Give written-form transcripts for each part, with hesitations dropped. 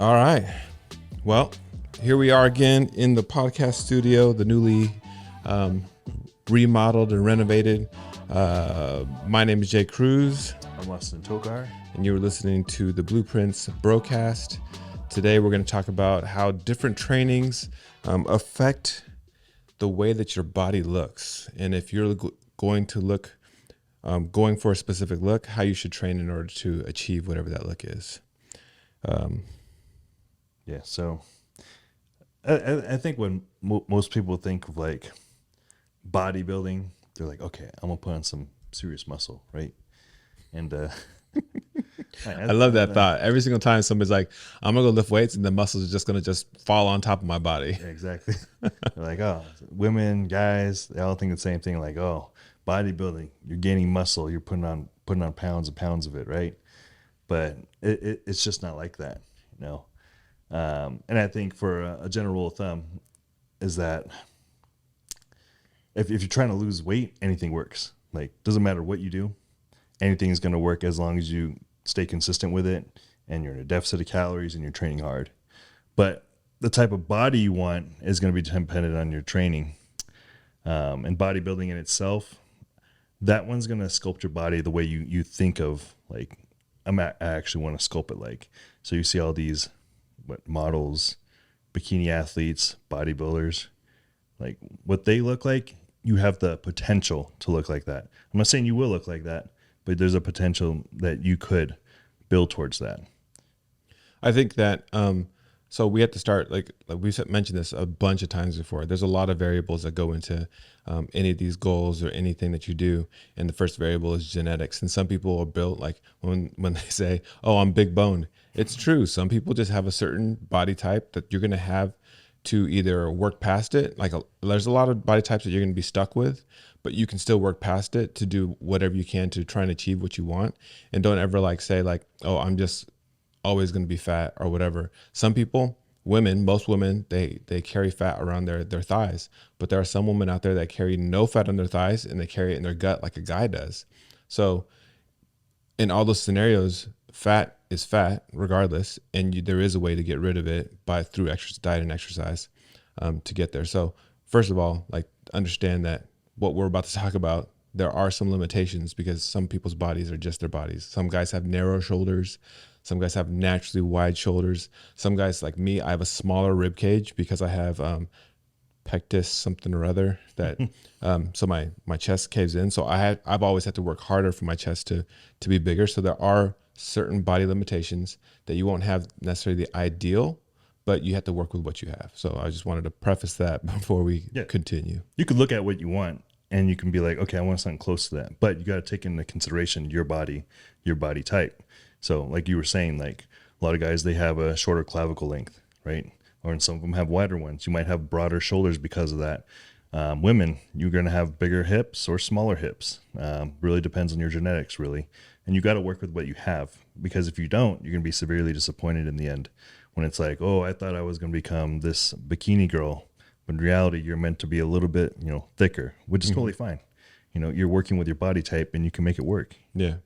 All right. Well, here we are again in the podcast studio, the newly remodeled and renovated. My name is Jay Cruz. I'm Austin Tokar. And you're listening to the Blueprints Brocast. Today we're going to talk about how different trainings affect the way that your body looks. And if you're going to look, going for a specific look, how you should train in order to achieve whatever that look is. So I think when most people think of like bodybuilding, they're like, okay, I'm gonna put on some serious muscle, right? And I love that thought. Every single time somebody's like, I'm gonna go lift weights, and the muscles are just gonna fall on top of my body. Yeah, exactly. They're like, oh, women, guys, they all think the same thing. Like, oh, bodybuilding, you're gaining muscle, you're putting on pounds and pounds of it, right? But it's just not like that, you know. And I think for a general rule of thumb is that if you're trying to lose weight, anything works. Like, doesn't matter what you do, anything is going to work as long as you stay consistent with it and you're in a deficit of calories and you're training hard. But the type of body you want is going to be dependent on your training. And bodybuilding in itself, that one's going to sculpt your body the way you think of, like, I actually want to sculpt it like. So you see all these models, bikini athletes, bodybuilders, like what they look like, you have the potential to look like that. I'm not saying you will look like that, but there's a potential that you could build towards that. I think that so we have to start, like we've mentioned this a bunch of times before. There's a lot of variables that go into any of these goals or anything that you do. And the first variable is genetics. And some people are built like when they say, oh, I'm big boned. It's true. Some people just have a certain body type that you're going to have to either work past it. Like there's a lot of body types that you're going to be stuck with, but you can still work past it to do whatever you can to try and achieve what you want. And don't ever like say like, oh, I'm just always going to be fat or whatever. Some people, most women, they carry fat around their thighs, but there are some women out there that carry no fat on their thighs and they carry it in their gut like a guy does. So in all those scenarios, fat is fat regardless, and there is a way to get rid of it through diet and exercise to get there. So first of all, like understand that what we're about to talk about, there are some limitations because some people's bodies are just their bodies. Some guys have narrow shoulders. Some guys have naturally wide shoulders. Some guys like me, I have a smaller rib cage because I have pectus something or other that so my chest caves in. So I've always had to work harder for my chest to be bigger. So there are certain body limitations that you won't have necessarily the ideal, but you have to work with what you have. So I just wanted to preface that before we continue. You could look at what you want and you can be like, okay, I want something close to that, but you got to take into consideration your body type. So like you were saying, like a lot of guys, they have a shorter clavicle length, right? Or some of them have wider ones. You might have broader shoulders because of that. Women, you're going to have bigger hips or smaller hips. Really depends on your genetics, really. And you got to work with what you have, because if you don't, you're going to be severely disappointed in the end when it's like, oh, I thought I was going to become this bikini girl. But in reality, you're meant to be a little bit, thicker, which is totally fine. You're working with your body type and you can make it work. Yeah.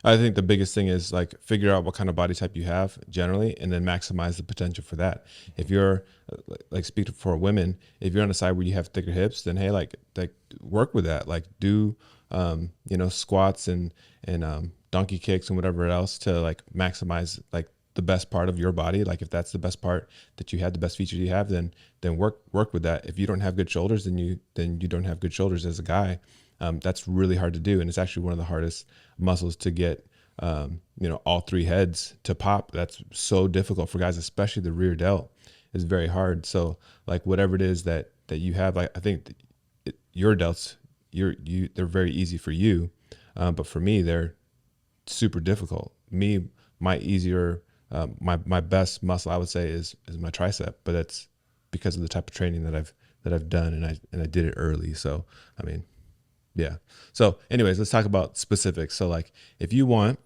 I think the biggest thing is like figure out what kind of body type you have generally, and then maximize the potential for that. If you're like speak for women, if you're on a side where you have thicker hips, then hey, like work with that. Like do squats and donkey kicks and whatever else to like maximize like the best part of your body. Like if that's the best part that you have, the best features you have, then work with that. If you don't have good shoulders, then you don't have good shoulders as a guy. That's really hard to do, and it's actually one of the hardest muscles to get. All three heads to pop. That's so difficult for guys, especially the rear delt is very hard. So like whatever it is that you have, like I think your delts, they're very easy for you, but for me they're super difficult. My best muscle I would say is my tricep, but that's because of the type of training that I've done, and I did it early. So I mean. Yeah. So anyways, let's talk about specifics. So like if you want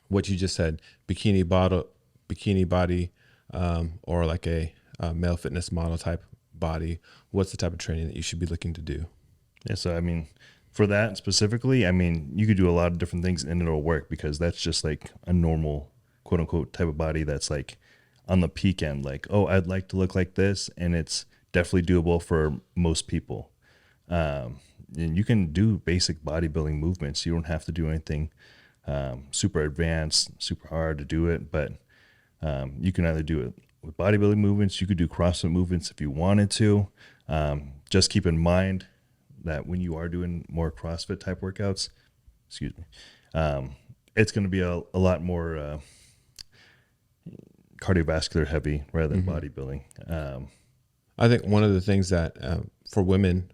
what you just said, bikini body, or like a male fitness model type body, what's the type of training that you should be looking to do? Yeah. So, I mean, for that specifically, I mean, you could do a lot of different things and it'll work because that's just like a normal quote unquote type of body that's like on the peak end, like, oh, I'd like to look like this, and it's definitely doable for most people. And you can do basic bodybuilding movements. You don't have to do anything super advanced, super hard to do it, but you can either do it with bodybuilding movements. You could do CrossFit movements if you wanted to. Just keep in mind that when you are doing more CrossFit type workouts, excuse me, it's going to be a lot more cardiovascular heavy rather than bodybuilding. I think one of the things that for women,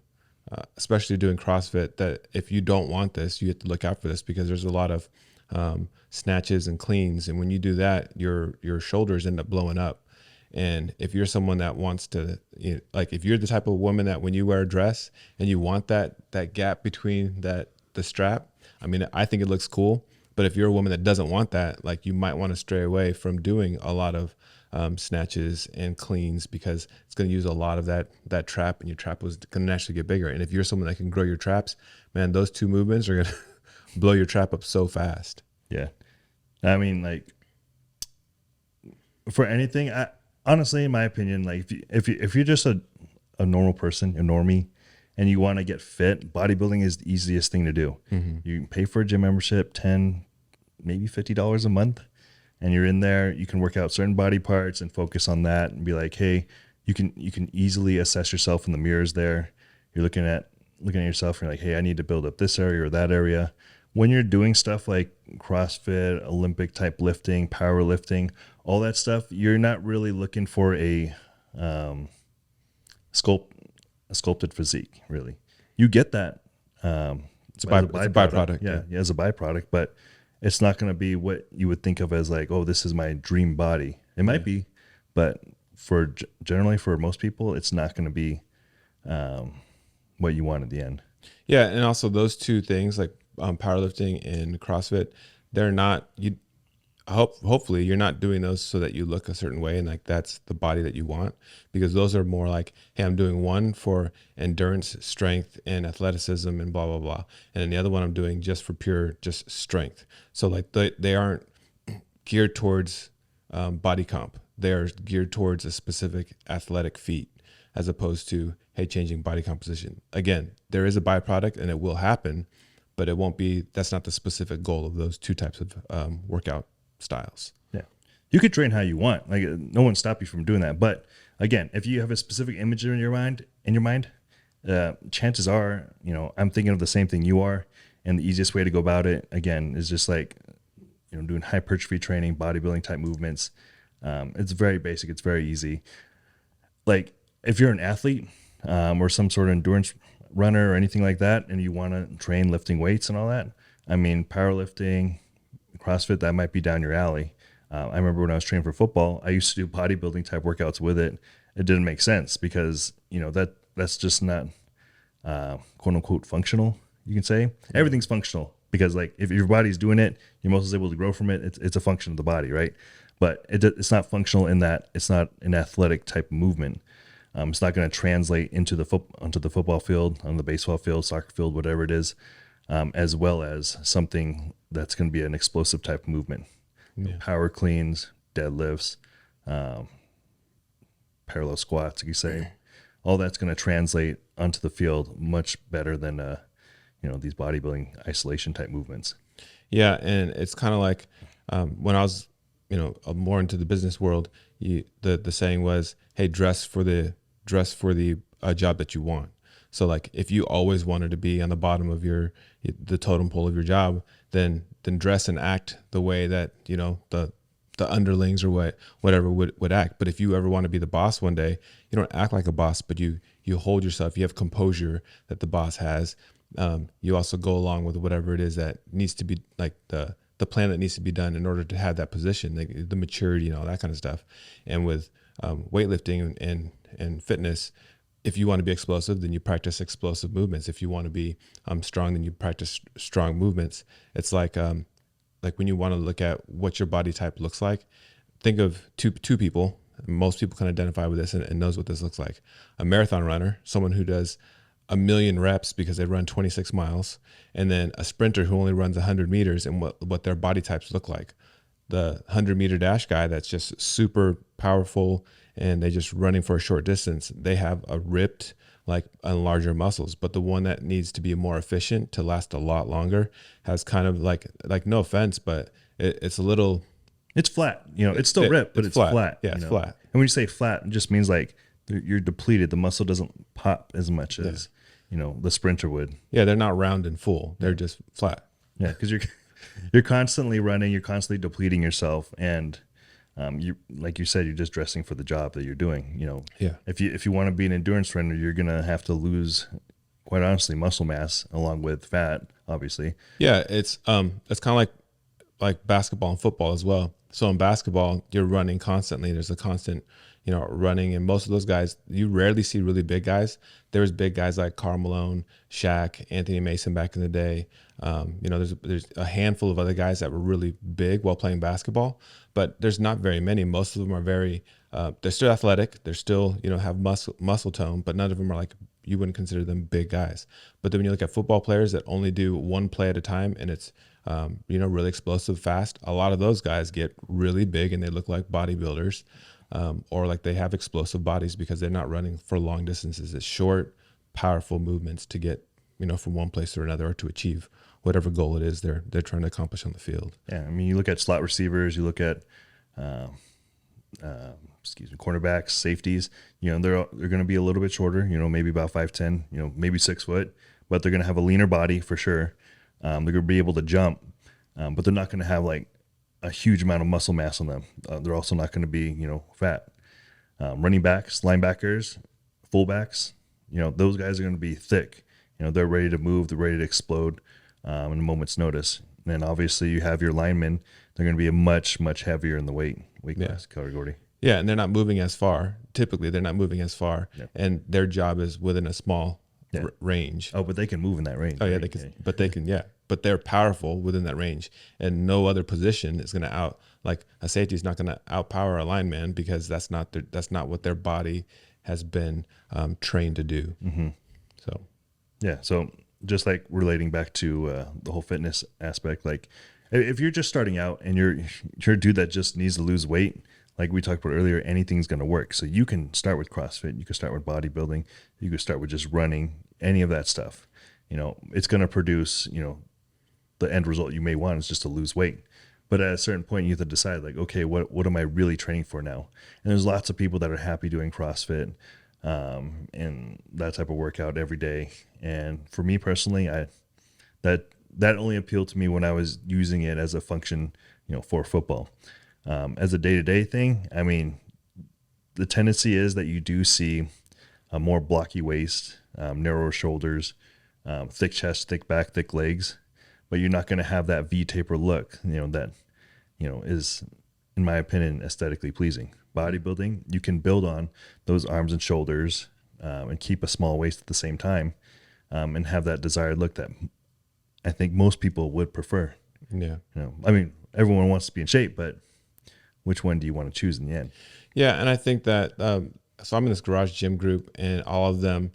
especially doing CrossFit, that if you don't want this, you have to look out for this, because there's a lot of snatches and cleans, and when you do that, your shoulders end up blowing up. And if you're someone that wants to, like, if you're the type of woman that when you wear a dress and you want that gap between the strap, I mean, I think it looks cool. But if you're a woman that doesn't want that, like, you might want to stray away from doing a lot of snatches and cleans, because it's going to use a lot of that trap, and your trap was going to naturally get bigger. And if you're someone that can grow your traps, man, those two movements are going to blow your trap up so fast. Yeah. I mean, like, for anything, honestly, in my opinion, like, if you're just a normal person, a normie, and you want to get fit, bodybuilding is the easiest thing to do. You can pay for a gym membership, $10, maybe $50 a month, and you're in there. You can work out certain body parts and focus on that, and be like, hey, you can easily assess yourself in the mirrors there. You're looking at yourself, and you're like, hey, I need to build up this area or that area. When you're doing stuff like CrossFit, Olympic type lifting, powerlifting, all that stuff, you're not really looking for a sculpted physique, really. You get that. It's a byproduct. Yeah, as a byproduct, but it's not going to be what you would think of as like, oh, this is my dream body. It might be, but generally for most people, it's not going to be what you want at the end. Yeah, and also those two things, like powerlifting and CrossFit, they're not, hopefully you're not doing those so that you look a certain way and like that's the body that you want, because those are more like, hey, I'm doing one for endurance, strength, and athleticism and blah blah blah, and then the other one I'm doing just for pure just strength. So like they aren't geared towards body comp. They are geared towards a specific athletic feat, as opposed to, hey, changing body composition. Again, there is a byproduct and it will happen, but it won't be, that's not the specific goal of those two types of workout styles. Yeah. You could train how you want. Like, no one stopped you from doing that. But again, if you have a specific image in your mind, chances are, I'm thinking of the same thing you are. And the easiest way to go about it, again, is just like, doing hypertrophy training, bodybuilding type movements. It's very basic. It's very easy. Like, if you're an athlete or some sort of endurance runner or anything like that, and you want to train lifting weights and all that, I mean, powerlifting, CrossFit, that might be down your alley. I remember when I was training for football, I used to do bodybuilding type workouts with it. It didn't make sense because, that's just not quote unquote functional, you can say. Everything's functional because, like, if your body's doing it, your muscles able to grow from it. It's a function of the body, right? But it's not functional in that it's not an athletic type of movement. It's not going to translate onto the football field, on the baseball field, soccer field, whatever it is, as well as something that's going to be an explosive type of movement. Yeah. Power cleans, deadlifts, parallel squats, you say. All that's going to translate onto the field much better than these bodybuilding isolation type movements. Yeah, and it's kind of like when I was more into the business world, the saying was, hey, dress for the job that you want. So like, if you always wanted to be on the bottom of the totem pole of your job, then dress and act the way that the underlings or whatever would act. But if you ever want to be the boss one day, you don't act like a boss, but you hold yourself. You have composure that the boss has. You also go along with whatever it is that needs to be, like the plan that needs to be done in order to have that position, like the maturity and all that kind of stuff. And with weightlifting and fitness, if you want to be explosive, then you practice explosive movements. If you want to be strong, then you practice strong movements. It's like when you want to look at what your body type looks like, think of two people. Most people can identify with this and knows what this looks like. A marathon runner, someone who does 1,000,000 reps because they run 26 miles, and then a sprinter who only runs 100 meters, and what their body types look like. the 100-meter dash guy that's just super powerful and they just running for a short distance, they have a ripped like and larger muscles. But the one that needs to be more efficient to last a lot longer has kind of like no offense, but it's a little, it's flat. It's still ripped, but it's flat. Yeah, it's flat. And when you say flat, it just means like you're depleted. The muscle doesn't pop as much as the sprinter would. Yeah, they're not round and full. They're just flat. Yeah, because you're constantly running, you're constantly depleting yourself, and you, like you said, you're just dressing for the job that you're doing. Yeah. If you want to be an endurance runner, you're gonna have to lose, quite honestly, muscle mass along with fat, obviously. Yeah, it's kind of like basketball and football as well. So in basketball, you're running constantly. There's a constant, running, and most of those guys, you rarely see really big guys. There's big guys like Karl Malone, Shaq, Anthony Mason back in the day. There's a handful of other guys that were really big while playing basketball, but there's not very many. Most of them are very, they're still athletic. They're still, have muscle tone, but none of them are like, you wouldn't consider them big guys. But then when you look at football players that only do one play at a time and it's, really explosive, fast, a lot of those guys get really big and they look like bodybuilders, or like they have explosive bodies because they're not running for long distances. It's short, powerful movements to get, from one place to another or to achieve whatever goal it is they're trying to accomplish on the field. Yeah, I mean, you look at slot receivers, you look at, cornerbacks, safeties. They're going to be a little bit shorter. Maybe about 5'10", maybe 6 foot, but they're going to have a leaner body for sure. They're going to be able to jump, but they're not going to have like a huge amount of muscle mass on them. They're also not going to be, fat. Running backs, linebackers, fullbacks, those guys are going to be thick. They're ready to move. They're ready to explode in a moment's notice. And then obviously you have your linemen. They're going to be much, much heavier in the weight class category. Yeah, and they're not moving as far. Typically, they're not moving as far, and their job is within a small range. Oh, but they can move in that range. Oh, yeah, they can. But they can, But they're powerful within that range, and no other position is going to a safety is not going to outpower a lineman because that's not what their body has been trained to do. Mm-hmm. So, yeah. So just like relating back to the whole fitness aspect, like if you're just starting out and you're a dude that just needs to lose weight, like we talked about earlier, anything's going to work. So you can start with CrossFit, you can start with bodybuilding, you can start with just running, any of that stuff. It's going to produce, the end result you may want is just to lose weight. But at a certain point, you have to decide, like, okay, what am I really training for now? And there's lots of people that are happy doing CrossFit and that type of workout every day. And for me personally, that only appealed to me when I was using it as a function, for football. As a day-to-day thing, I mean, the tendency is that you do see a more blocky waist, narrower shoulders, thick chest, thick back, thick legs, but you're not going to have that V-taper look, that, is, in my opinion, aesthetically pleasing. Bodybuilding, you can build on those arms and shoulders and keep a small waist at the same time and have that desired look that I think most people would prefer. Yeah. I mean, everyone wants to be in shape, but which one do you want to choose in the end? Yeah, and I think that so I'm in this garage gym group, and all of them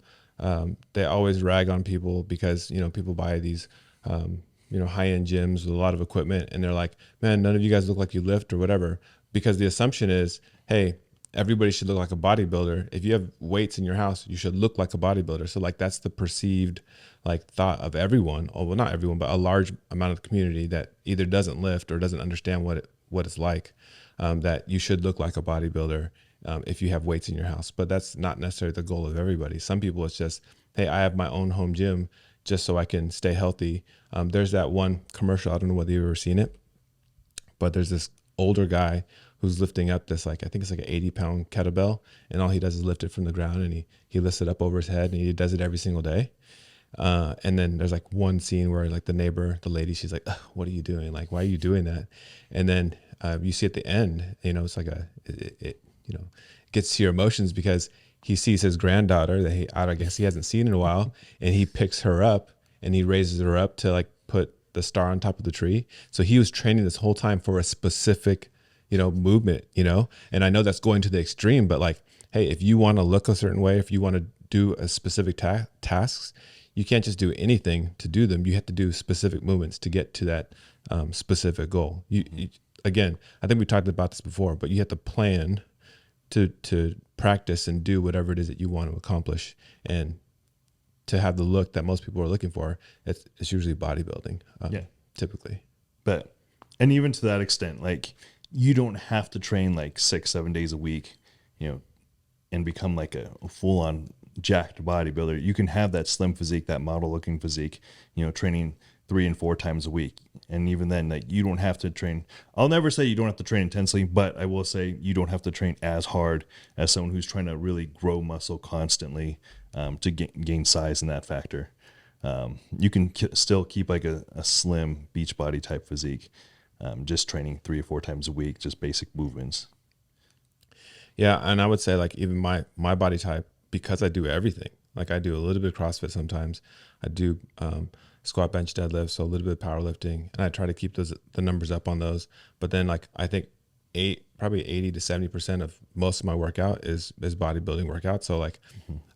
they always rag on people because people buy these high-end gyms with a lot of equipment, and they're like, man, none of you guys look like you lift or whatever, because the assumption is, hey, everybody should look like a bodybuilder. If you have weights in your house, you should look like a bodybuilder. So like that's the perceived thought of everyone, or well, not everyone, but a large amount of the community that either doesn't lift or doesn't understand what it's like, that you should look like a bodybuilder if you have weights in your house. But that's not necessarily the goal of everybody. Some people, it's just, hey, I have my own home gym just so I can stay healthy. There's that one commercial, I don't know whether you've ever seen it, but there's this older guy who's lifting up this, I think it's like an 80-pound kettlebell, and all he does is lift it from the ground, and he lifts it up over his head, and he does it every single day. And then there's one scene where the neighbor, the lady, she's like, what are you doing? Why are you doing that? And then you see at the end, it's like it gets to your emotions because he sees his granddaughter that I guess he hasn't seen in a while, and he picks her up and he raises her up to put the star on top of the tree. So he was training this whole time for a specific, movement, and I know that's going to the extreme, but hey, if you want to look a certain way, if you want to do a specific tasks, you can't just do anything to do them. You have to do specific movements to get to that specific goal. again, I think we talked about this before, but you have to plan to practice and do whatever it is that you want to accomplish, and to have the look that most people are looking for. It's usually bodybuilding, typically. But, and even to that extent, like, you don't have to train like 6-7 days a week, and become like a full on jacked bodybuilder. You can have that slim physique, that model looking physique, training 3 and 4 times a week. And even then, like, you don't have to train. I'll never say you don't have to train intensely, but I will say you don't have to train as hard as someone who's trying to really grow muscle constantly, to gain size in that factor. You can still keep like a slim beach body type physique, just training 3 or 4 times a week, just basic movements. Yeah. And I would say, like, even my body type, because I do everything, like I do a little bit of CrossFit sometimes, I do squat, bench, deadlift, so a little bit of powerlifting, and I try to keep the numbers up on those. But then, like, I think probably 80 to 70% of most of my workout is bodybuilding workout. So like,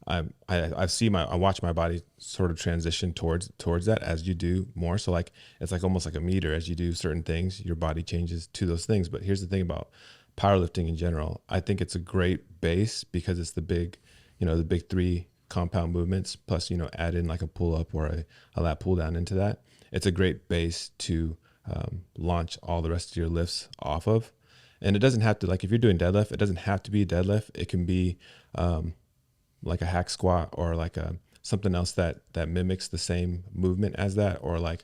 I watch my body sort of transition towards that as you do more. So like, it's like almost like a meter. As you do certain things, your body changes to those things. But here's the thing about powerlifting in general. I think it's a great base because it's the big 3 compound movements, plus, add in like a pull up or a lat pull down into that. It's a great base to launch all the rest of your lifts off of. And it doesn't have to, like, if you're doing deadlift, it doesn't have to be a deadlift. It can be like a hack squat, or like something else that mimics the same movement as that, or like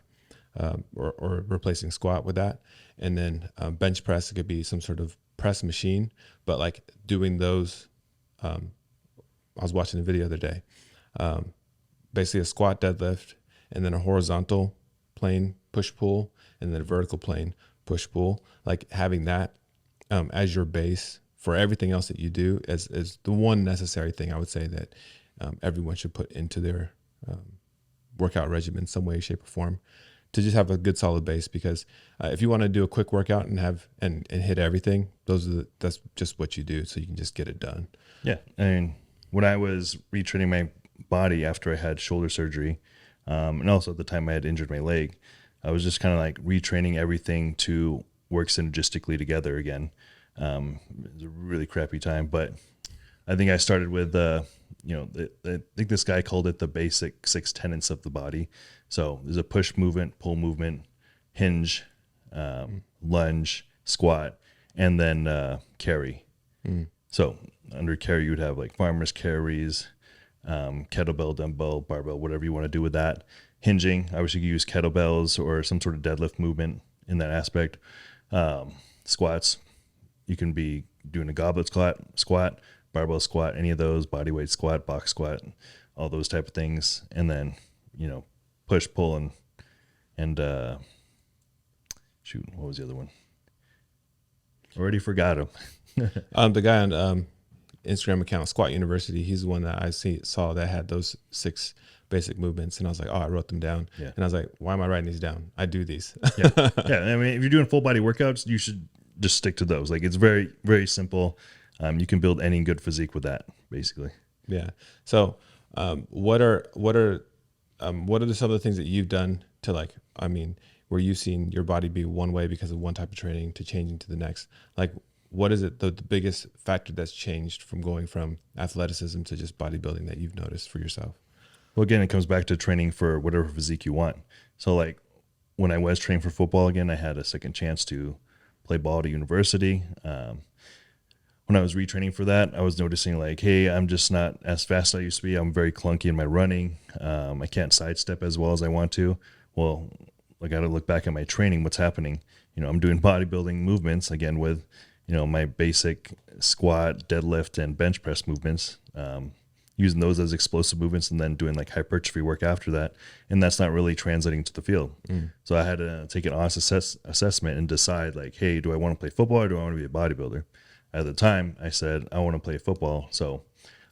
or replacing squat with that. And then bench press, it could be some sort of press machine, but like doing those. I was watching a video the other day, basically a squat deadlift, and then a horizontal plane push pull, and then a vertical plane push pull. Like, having that as your base for everything else that you do is the one necessary thing I would say that everyone should put into their workout regimen, some way, shape, or form, to just have a good solid base. Because if you want to do a quick workout and have and hit everything, that's just what you do, so you can just get it done. Yeah, I mean, when I was retraining my body after I had shoulder surgery, and also at the time I had injured my leg, I was just kind of like retraining everything to work synergistically together again. It was a really crappy time, but I think I started with, I think this guy called it the basic 6 tenets of the body. So there's a push movement, pull movement, hinge, lunge, squat, and then carry. So under carry, you would have like farmer's carries, kettlebell, dumbbell, barbell, whatever you want to do with that. Hinging, obviously you use kettlebells or some sort of deadlift movement in that aspect. Squats, you can be doing a goblet squat, barbell squat, any of those, body weight squat, box squat, all those type of things. And then, push, pull, and shoot, what was the other one? Already forgot him. The guy on Instagram account, Squat University, he's the one that I saw that had those 6 basic movements, and I was like, I wrote them down. Yeah. And I was like, why am I writing these down? I do these. Yeah. I mean, if you're doing full body workouts, you should just stick to those. Like, it's very, very simple. You can build any good physique with that, basically. Yeah. So, what are some of the things that you've done to, like, I mean, where you've seen your body be one way because of one type of training to changing to the next? Like, what is it, the biggest factor that's changed from going from athleticism to just bodybuilding that you've noticed for yourself? Well, again, it comes back to training for whatever physique you want. So, like, when I was training for football again, I had a second chance to play ball at a university. When I was retraining for that, I was noticing, like, hey, I'm just not as fast as I used to be. I'm very clunky in my running. I can't sidestep as well as I want to. Well, I got to look back at my training. What's happening? I'm doing bodybuilding movements again with, my basic squat, deadlift, and bench press movements, using those as explosive movements, and then doing like hypertrophy work after that. And that's not really translating to the field. So I had to take an honest assessment and decide, like, hey, do I want to play football or do I want to be a bodybuilder? At the time, I said, I want to play football. So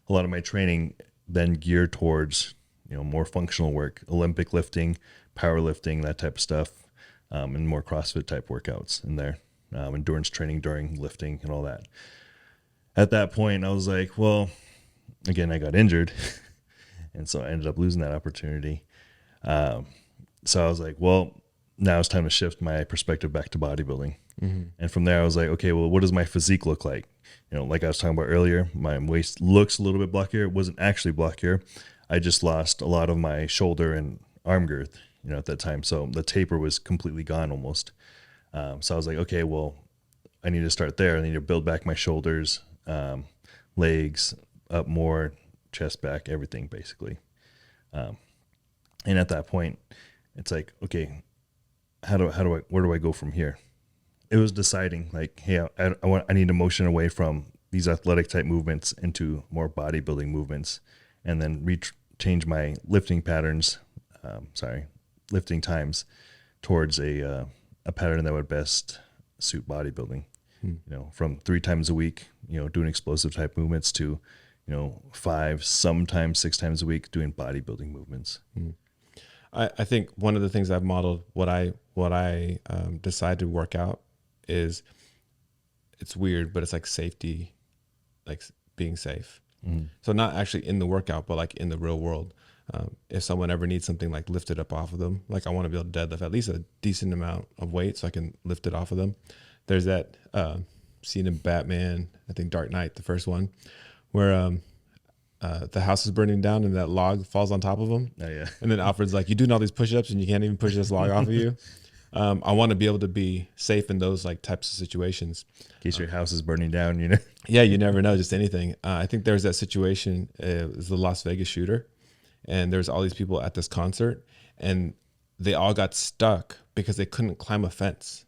a lot of my training then geared towards, more functional work, Olympic lifting, powerlifting, that type of stuff, and more CrossFit type workouts in there. Endurance training during lifting and all that. At that point, I was like, well, again, I got injured. And so I ended up losing that opportunity. So I was like, well, now it's time to shift my perspective back to bodybuilding. And from there, I was like, okay, well, what does my physique look like? Like I was talking about earlier, my waist looks a little bit blockier. It wasn't actually blockier. I just lost a lot of my shoulder and arm girth, at that time. So the taper was completely gone almost. So I was like, okay, well, I need to start there. I need to build back my shoulders, legs up more, chest back, everything basically. And at that point, it's like, okay, where do I go from here? It was deciding like, hey, I need to motion away from these athletic type movements into more bodybuilding movements, and then change my lifting patterns, lifting times towards a pattern that would best suit bodybuilding. From 3 times a week, doing explosive type movements to, 5, sometimes 6 times a week doing bodybuilding movements. I think one of the things I've modeled, what I decide to work out is, it's weird, but it's like safety, like being safe. So not actually in the workout, but like in the real world. If someone ever needs something like lifted up off of them, like I want to be able to deadlift at least a decent amount of weight so I can lift it off of them. There's that scene in Batman, I think Dark Knight, the first one, where the house is burning down and that log falls on top of him. Oh yeah. And then Alfred's like, you're doing all these push-ups and you can't even push this log off of you. I want to be able to be safe in those like types of situations. In case your house is burning down, Yeah, you never know, just anything. I think there was that situation, it was the Las Vegas shooter, and there's all these people at this concert, and they all got stuck because they couldn't climb a fence.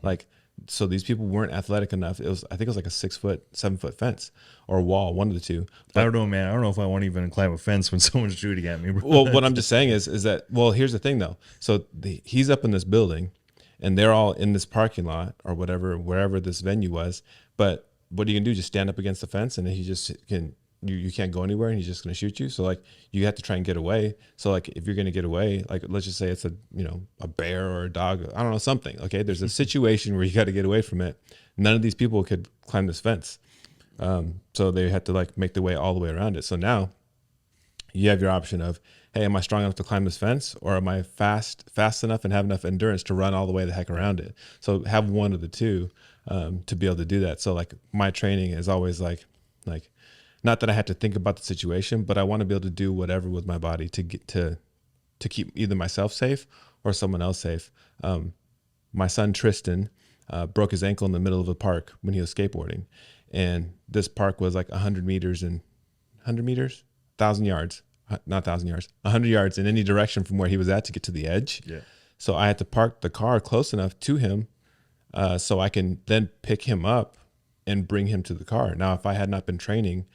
Like, so these people weren't athletic enough. I think it was like a 7 foot fence or a wall, one of the two. But I don't know, man. I don't know if I want to even climb a fence when someone's shooting at me, bro. Well, what I'm just saying is that, well, here's the thing though. So he's up in this building and they're all in this parking lot or whatever, wherever this venue was. But what are you gonna do? Just stand up against the fence and then he just you can't go anywhere and he's just going to shoot you. So like you have to try and get away. So like if you're going to get away, like let's just say it's a bear or a dog, I don't know, something. Okay. There's a situation where you got to get away from it. None of these people could climb this fence. So they had to like make the way all the way around it. So now you have your option of, hey, am I strong enough to climb this fence, or am I fast enough and have enough endurance to run all the way the heck around it? So have one of the two, to be able to do that. So like my training is always like, not that I have to think about the situation, but I want to be able to do whatever with my body to get to keep either myself safe or someone else safe. My son Tristan broke his ankle in the middle of a park when he was skateboarding, and this park was like 100 meters and 100 meters, 1,000 yards, not 1,000 yards, 100 yards in any direction from where he was at to get to the edge. Yeah. So I had to park the car close enough to him so I can then pick him up and bring him to the car. Now, if I had not been training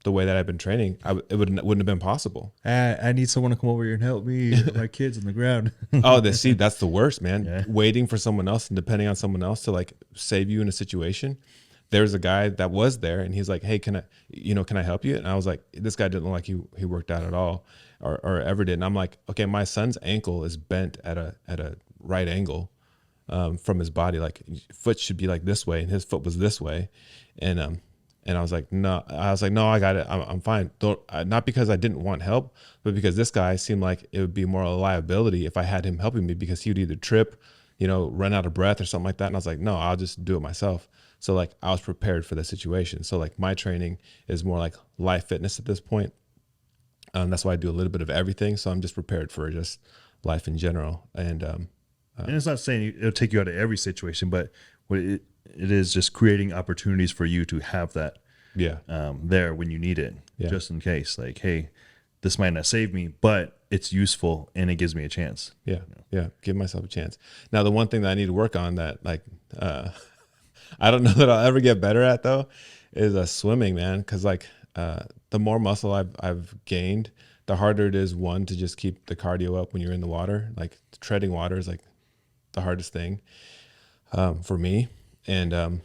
the way that I've been training, it wouldn't have been possible. I need someone to come over here and help me. My kid's on the ground. That's the worst, man. Yeah. Waiting for someone else and depending on someone else to like save you in a situation. There's a guy that was there and he's like, hey, can I help you? And I was like, this guy didn't look like he worked out at all or ever did. And I'm like, okay, my son's ankle is bent at a right angle from his body. Like foot should be like this way and his foot was this way. And I was like, no, I got it. I'm fine. Not because I didn't want help, but because this guy seemed like it would be more a liability if I had him helping me, because he would either trip, run out of breath or something like that. And I was like, no, I'll just do it myself. So like I was prepared for the situation. So like my training is more like life fitness at this point. That's why I do a little bit of everything. So I'm just prepared for just life in general. And it's not saying it'll take you out of every situation, but what it is just creating opportunities for you to have that there when you need it, just in case. Like, hey, this might not save me, but it's useful and it gives me a chance. Yeah, give myself a chance. Now, the one thing that I need to work on that, like, I don't know that I'll ever get better at though, is swimming, man. Because like the more muscle I've gained, the harder it is, one, to just keep the cardio up when you're in the water. Like treading water is like the hardest thing for me. And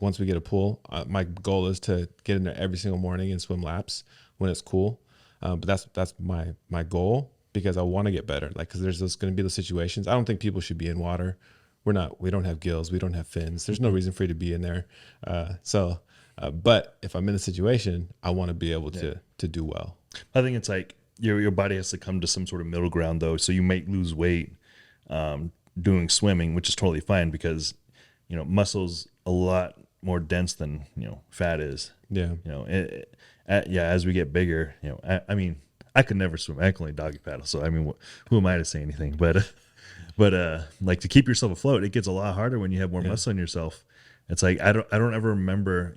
once we get a pool, my goal is to get in there every single morning and swim laps when it's cool. But that's my goal, because I want to get better. Like, cause there's going to be the situations. I don't think people should be in water. We don't have gills. We don't have fins. There's no reason for you to be in there. But if I'm in a situation, I want to be able to do well. I think it's like your body has to come to some sort of middle ground though. So you might lose weight, doing swimming, which is totally fine because, muscle's a lot more dense than, fat is. Yeah. As we get bigger, I mean, I could never swim. I can only doggy paddle. So, I mean, who am I to say anything? But like to keep yourself afloat, it gets a lot harder when you have more muscle in yourself. It's like, I don't ever remember,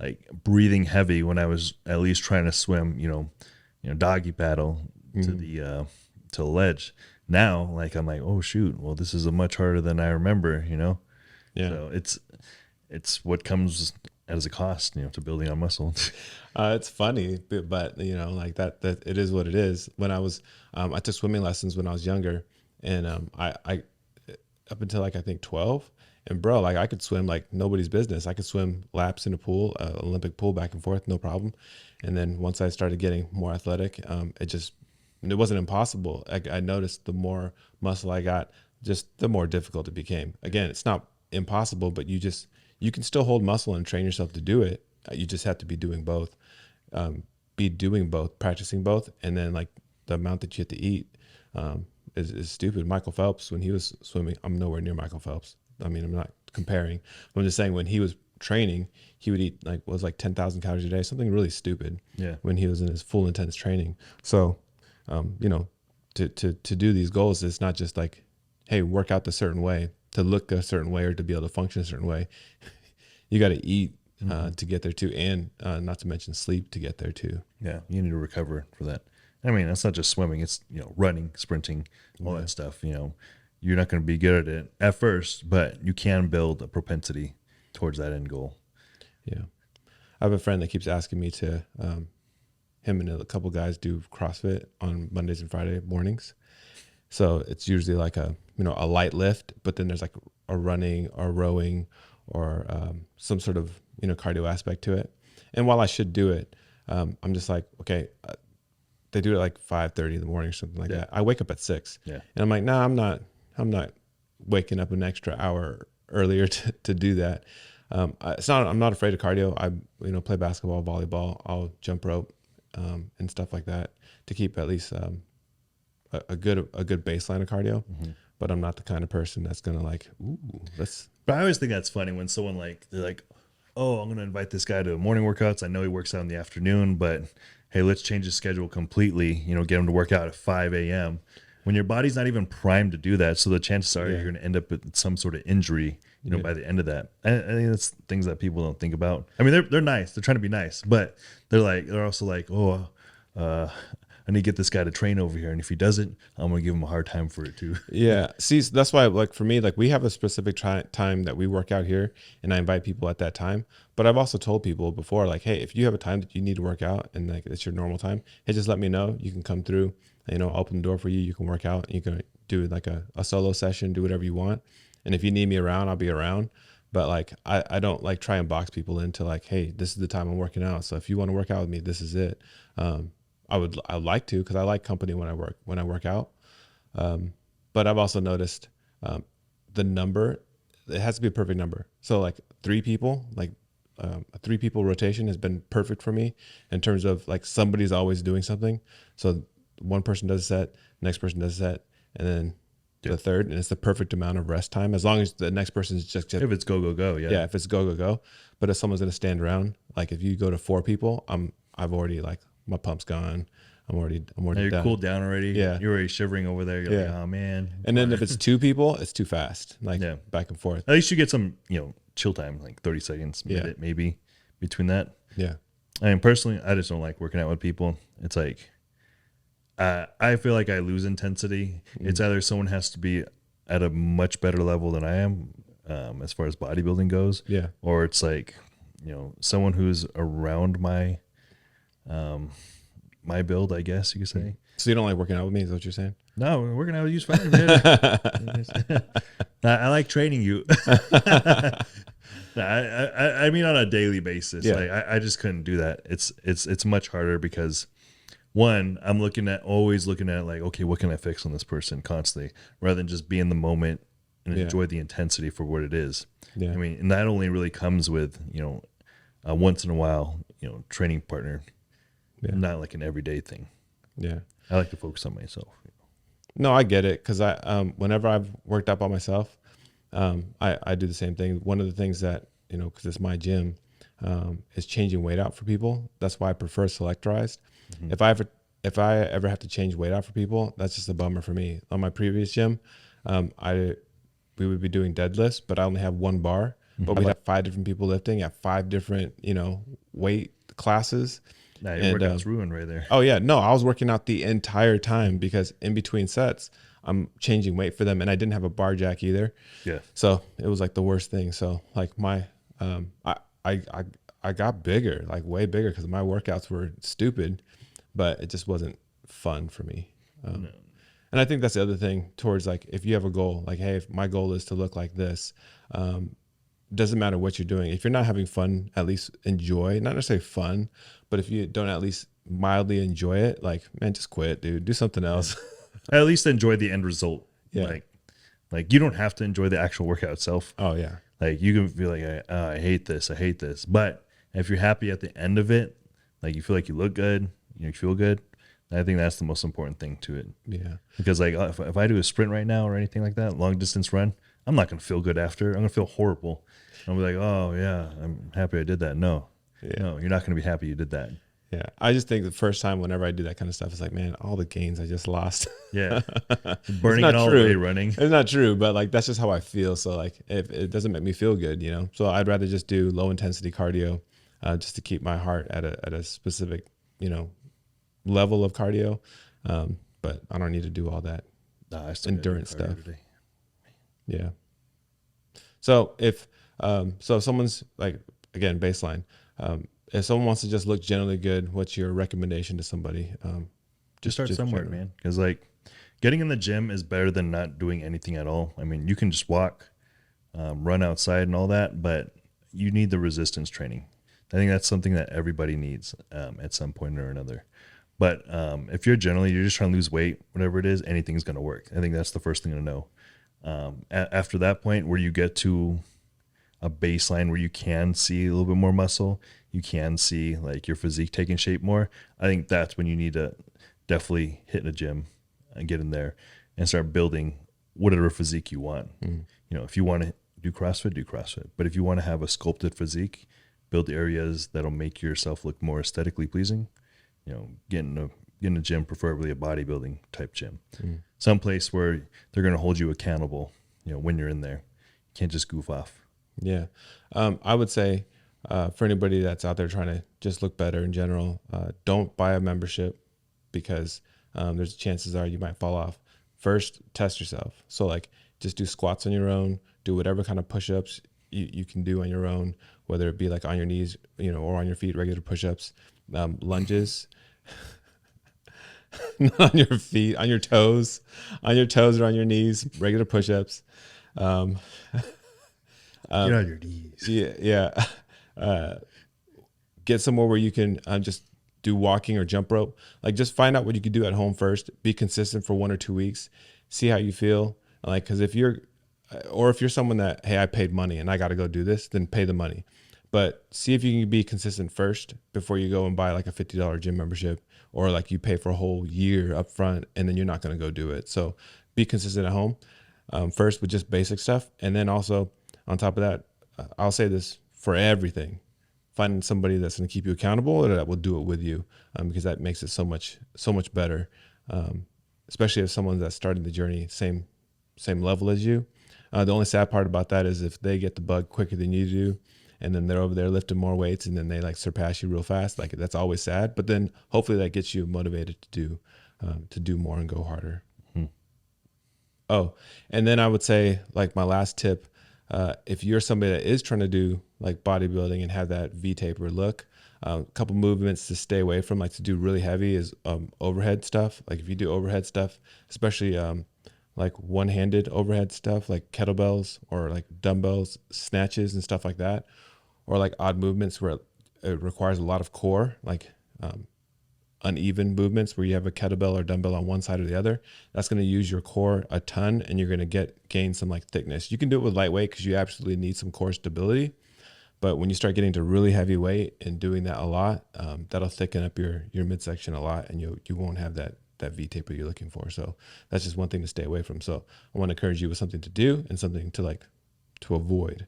like breathing heavy when I was at least trying to swim, doggy paddle to the ledge. Now, like, I'm like, oh shoot, well, this is a much harder than I remember, Yeah. So it's what comes as a cost, to building on muscle. It's funny, but like that it is what it is. When I was, I took swimming lessons when I was younger, and I up until like I think 12, and bro, like I could swim like nobody's business. I could swim laps in a pool, Olympic pool, back and forth, no problem. And then once I started getting more athletic, it wasn't impossible. I noticed the more muscle I got, just the more difficult it became. Again, it's not impossible, but you can still hold muscle and train yourself to do it. You just have to be doing both, practicing both. And then like the amount that you have to eat is stupid. Michael Phelps, when he was swimming, I'm nowhere near Michael Phelps. I mean, I'm not comparing. I'm just saying when he was training, he would eat like 10,000 calories a day, something really stupid. Yeah. When he was in his full intense training. So, to do these goals, it's not just like, hey, work out a certain way, to look a certain way, or to be able to function a certain way. You got to eat to get there too, and not to mention sleep to get there too. Yeah, you need to recover for that. I mean, that's not just swimming; it's running, sprinting, all that stuff. You're not going to be good at it at first, but you can build a propensity towards that end goal. Yeah, I have a friend that keeps asking me to. Him and a couple guys do CrossFit on Mondays and Friday mornings. So it's usually like a light lift, but then there's like a running or rowing or some sort of cardio aspect to it. And while I should do it, I'm just like, okay, they do it like 5:30 in the morning or something like that. I wake up at 6, and I'm like, nah, I'm not waking up an extra hour earlier to do that. I'm not afraid of cardio. I play basketball, volleyball, I'll jump rope and stuff like that to keep at least a good baseline of cardio. Mm-hmm. But I'm not the kind of person that's gonna like, let's. But I always think that's funny when someone they're like, oh, I'm gonna invite this guy to morning workouts. I know he works out in the afternoon, but hey, let's change his schedule completely. Get him to work out at 5 a.m. when your body's not even primed to do that. So the chances are you're gonna end up with some sort of injury. By the end of that, I think that's things that people don't think about. I mean, they're nice. They're trying to be nice, but they're also like, oh, I need to get this guy to train over here, and if he doesn't, I'm gonna give him a hard time for it too. Yeah, see, that's why, like for me, like we have a specific time that we work out here, and I invite people at that time. But I've also told people before, like, hey, if you have a time that you need to work out and like it's your normal time, hey, just let me know. You can come through. I'll open the door for you. You can work out. You can do like a solo session, do whatever you want. And if you need me around, I'll be around. But like, I don't like try and box people into like, hey, this is the time I'm working out. So if you want to work out with me, this is it. I would like to, because I like company when I work out. But I've also noticed the number, it has to be a perfect number. So like 3 people, like a 3 people rotation has been perfect for me in terms of like somebody's always doing something. So one person does a set, next person does a set, and then the third, and it's the perfect amount of rest time, as long as the next person's just if it's go yeah, if it's go. But if someone's gonna stand around, like if you go to 4 people, I've already like my pump's gone. I'm already you're done. cooled down already. Yeah, you're already shivering over there. You're like, oh man. And then if it's 2 people, it's too fast, like back and forth. At least you get some chill time, like 30 seconds, minute maybe between that. Yeah, I mean, personally, I just don't like working out with people. It's like I feel like I lose intensity. It's either someone has to be at a much better level than I am, as far as bodybuilding goes. Yeah. Or it's like, someone who's around my my build, I guess you could say. So you don't like working out with me, is what you're saying? No, working out with you is fine, man. I like training you. I mean on a daily basis. Yeah. Like I just couldn't do that. It's much harder because one, I'm always looking at like, okay, what can I fix on this person constantly, rather than just be in the moment and enjoy the intensity for what it is. Yeah. I mean, and that only really comes with, once in a while, training partner, not like an everyday thing. Yeah. I like to focus on myself. No, I get it. Cause whenever I've worked out by myself, I do the same thing. One of the things that, cause it's my gym, is changing weight out for people. That's why I prefer selectorized. Mm-hmm. If I ever have to change weight out for people, that's just a bummer for me. On my previous gym, we would be doing deadlifts, but I only have one bar, but we'd have 5 different people lifting at 5 different, weight classes. Nah, your workout's ruined right there. Oh yeah, no, I was working out the entire time because in between sets, I'm changing weight for them, and I didn't have a bar jack either. Yeah. So it was like the worst thing. So like I got bigger, like way bigger, because my workouts were stupid, but it just wasn't fun for me. No. And I think that's the other thing towards, like, if you have a goal, like, hey, if my goal is to look like this, doesn't matter what you're doing. If you're not having fun, at least enjoy, not necessarily fun, but if you don't at least mildly enjoy it, like, man, just quit, dude. Do something else. At least enjoy the end result. Yeah. Like you don't have to enjoy the actual workout itself. Oh yeah. Like you can feel like, I hate this. I hate this. But if you're happy at the end of it, like you feel like you look good, you feel good. I think that's the most important thing to it. Yeah. Because like if I do a sprint right now or anything like that, long distance run, I'm not going to feel good after. I'm going to feel horrible. I'll be like, oh yeah, I'm happy I did that. No, no, you're not going to be happy you did that. Yeah. I just think the first time whenever I do that kind of stuff, it's like, man, all the gains I just lost. Yeah. Burning it all day running. It's not true, but like, that's just how I feel. So like, if it doesn't make me feel good, so I'd rather just do low intensity cardio, just to keep my heart at a specific, level of cardio. But I don't need to do all that endurance stuff. Today. Yeah. So if someone's like, again, baseline, if someone wants to just look generally good, what's your recommendation to somebody? Just start somewhere, man. Because like getting in the gym is better than not doing anything at all. I mean, you can just walk, run outside and all that, but you need the resistance training. I think that's something that everybody needs at some point or another. But if you're just trying to lose weight, whatever it is, anything's going to work. I think that's the first thing to know. After that point where you get to a baseline where you can see a little bit more muscle, you can see like your physique taking shape more, I think that's when you need to definitely hit a gym and get in there and start building whatever physique you want. If you want to do CrossFit. But if you want to have a sculpted physique, build areas that'll make yourself look more aesthetically pleasing, get in a gym, preferably a bodybuilding type gym. Some place where they're going to hold you accountable, when you're in there. You can't just goof off. Yeah. I would say for anybody that's out there trying to just look better in general, don't buy a membership because there's chances are you might fall off. First, test yourself. So like just do squats on your own, do whatever kind of push-ups you can do on your own, whether it be like on your knees, or on your feet, regular push-ups, lunges, not on your feet, on your toes or on your knees, regular push-ups. Get on your knees. Yeah. Get somewhere where you can just do walking or jump rope. Like just find out what you can do at home first. Be consistent for 1 or 2 weeks. See how you feel. Like, because if you're someone that, hey, I paid money and I got to go do this, then pay the money. But see if you can be consistent first before you go and buy like a $50 gym membership, or like you pay for a whole year up front and then you're not going to go do it. So be consistent at home first with just basic stuff. And then also on top of that, I'll say this for everything, find somebody that's going to keep you accountable or that will do it with you, because that makes it so much better, especially if someone that's starting the journey same level as you. The only sad part about that is if they get the bug quicker than you do, and then they're over there lifting more weights and then they like surpass you real fast. Like that's always sad, but then hopefully that gets you motivated to do more and go harder. Oh, and then I would say like my last tip, if you're somebody that is trying to do like bodybuilding and have that V-taper look, a couple movements to stay away from, like to do really heavy, is overhead stuff. Like if you do overhead stuff, especially like one-handed overhead stuff, like kettlebells or like dumbbells, snatches and stuff like that, or like odd movements where it requires a lot of core, like uneven movements where you have a kettlebell or dumbbell on one side or the other. That's going to use your core a ton, and you're going to gain some like thickness. You can do it with lightweight because you absolutely need some core stability. But when you start getting to really heavy weight and doing that a lot, that'll thicken up your midsection a lot, and you won't have that that V taper you're looking for. So that's just one thing to stay away from. So I want to encourage you with something to do and something to avoid.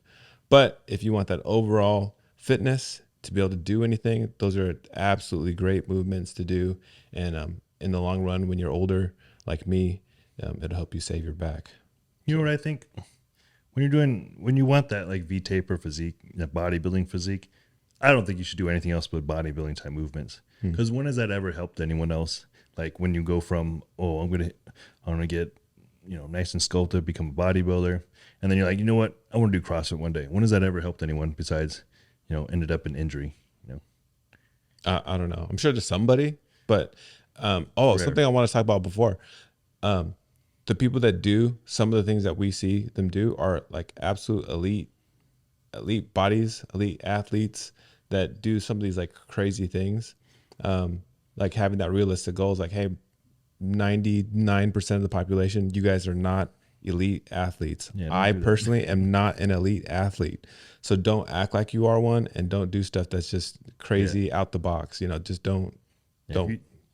But if you want that overall fitness to be able to do anything, those are absolutely great movements to do. And in the long run, when you're older, like me, it'll help you save your back. You know what I think? When you want that like V taper physique, that bodybuilding physique, I don't think you should do anything else but bodybuilding type movements. Because when has that ever helped anyone else? Like when you go from, I'm gonna get, nice and sculpted, become a bodybuilder, and then you're like, you know what, I want to do CrossFit one day. When has that ever helped anyone besides, ended up in injury? I don't know. I'm sure there's somebody, but something I want to talk about before. The people that do some of the things that we see them do are like absolute elite bodies, elite athletes that do some of these like crazy things. Like having that realistic goals, like, hey, 99% of the population, you guys are not elite athletes. Yeah, I personally am not an elite athlete. So don't act like you are one, and don't do stuff that's just crazy out the box. Just don't.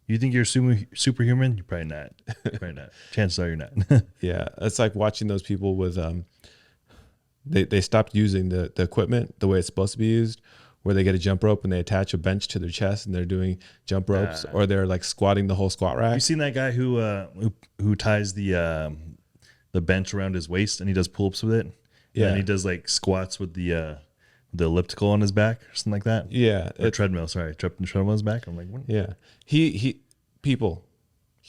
You think you're superhuman? You're probably not. Probably not. Chances are you're not. Yeah, it's like watching those people with they stopped using the equipment the way it's supposed to be used, where they get a jump rope and they attach a bench to their chest and they're doing jump ropes, or they're like squatting the whole squat rack. You seen that guy who ties the bench around his waist and he does pull-ups with it? Yeah, and he does like squats with the elliptical on his back or something like that. Yeah, or treadmill. Sorry, treadmill on his back. I'm like, what? Yeah, he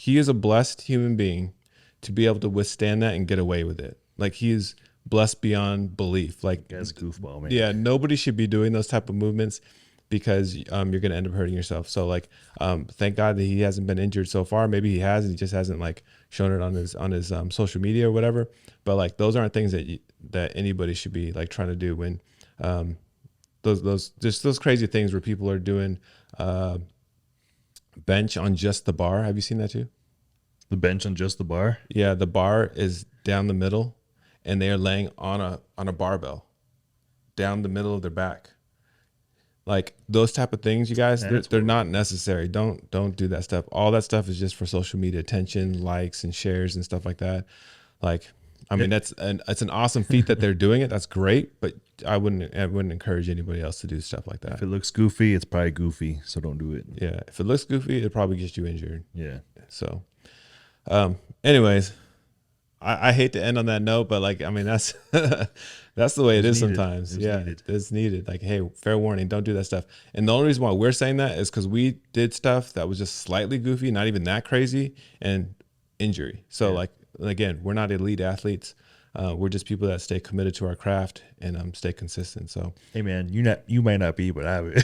is a blessed human being to be able to withstand that and get away with it. Like, he is blessed beyond belief. Like, that's a goofball, man. Yeah, nobody should be doing those type of movements because you're going to end up hurting yourself. So like, thank God that he hasn't been injured so far. Maybe he has, and he just hasn't like shown it on his social media or whatever. But like, those aren't things that anybody should be like trying to do when those crazy things where people are doing bench on just the bar. Have you seen that too? The bench on just the bar? Yeah, the bar is down the middle, and they are laying on a barbell down the middle of their back. Like, those type of things, you guys, they're not necessary. Don't do that stuff. All that stuff is just for social media attention, likes and shares and stuff like that. Like, I mean, it's an awesome feat that they're doing it. That's great, but I wouldn't encourage anybody else to do stuff like that. If it looks goofy, it's probably goofy, so don't do it. Yeah, if it looks goofy, it probably gets you injured. Yeah. So, anyways, I hate to end on that note, but like, I mean, that's that's the way it is sometimes. It's needed. Like, hey, fair warning, don't do that stuff. And the only reason why we're saying that is because we did stuff that was just slightly goofy, not even that crazy, and injury. So like, again, we're not elite athletes. We're just people that stay committed to our craft and stay consistent. So, hey man, you might not be, but I would.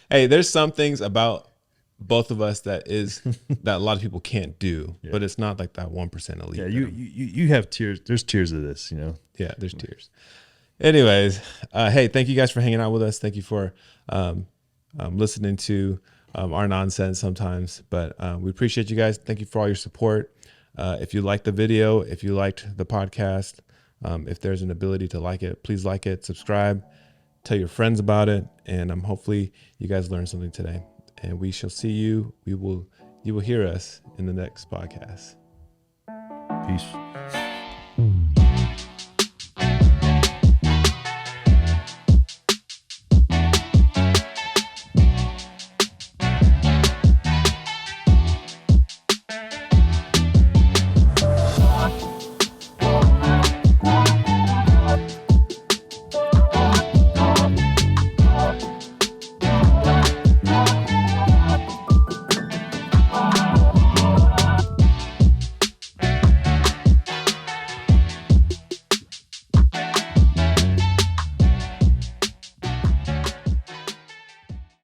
Hey, there's some things about both of us that a lot of people can't do, but it's not like that 1% elite. Yeah, you have tiers. There's tiers of this, Yeah, there's tiers. Anyways, hey, thank you guys for hanging out with us. Thank you for listening to our nonsense sometimes, but we appreciate you guys. Thank you for all your support. If you liked the video, if you liked the podcast, if there's an ability to like it, please like it, subscribe, tell your friends about it, and hopefully you guys learned something today. And we shall see you. You will hear us in the next podcast. Peace.